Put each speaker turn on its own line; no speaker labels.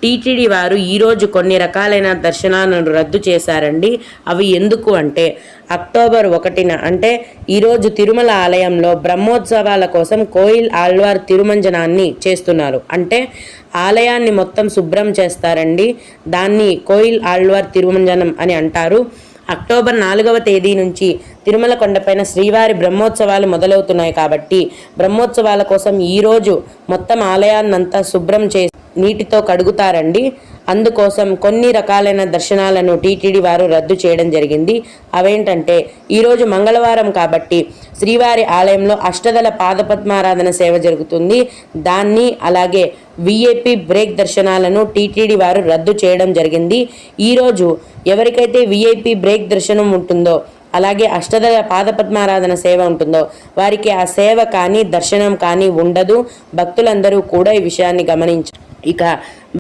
TTD వారు ఈరోజు కొన్ని రకాలైన దర్శనాలను రద్దు చేశారండి. అవి ఎందుకు అంటే అక్టోబర్ 1న అంటే ఈరోజు తిరుమల ఆలయంలో బ్రహ్మోత్సవాల కోసం కోయిల్ ఆళ్వార్ తిరుమంజనాన్ని చేస్తున్నారు. అంటే ఆలయాన్ని మొత్తం శుభ్రం చేస్తారండి. దాన్ని కోయిల్ ఆళ్వార్ తిరుమంజనం అని అంటారు. అక్టోబర్ 4వ తేదీ నుంచి తిరుమల కొండపైన శ్రీవారి బ్రహ్మోత్సవాలు మొదలవుతున్నాయి కాబట్టి బ్రహ్మోత్సవాల కోసం ఈరోజు మొత్తం ఆలయాన్నంతా శుభ్రం చేసి నీటితో కడుగుతారండి. అందుకోసం కొన్ని రకాలైన దర్శనాలను టీటీడీ వారు రద్దు చేయడం జరిగింది. అవేంటంటే ఈరోజు మంగళవారం కాబట్టి శ్రీవారి ఆలయంలో అష్టదళ పాదపద్మారాధన సేవ జరుగుతుంది. దాన్ని అలాగే విఐపి బ్రేక్ దర్శనాలను టీటీడీ వారు రద్దు చేయడం జరిగింది. ఈరోజు ఎవరికైతే విఐపి బ్రేక్ దర్శనం ఉంటుందో అలాగే అష్టదళ పాదపద్మారాధన సేవ ఉంటుందో వారికి ఆ సేవ కానీ దర్శనం కానీ ఉండదు. భక్తులందరూ కూడా ఈ విషయాన్ని గమనించారు. ఇక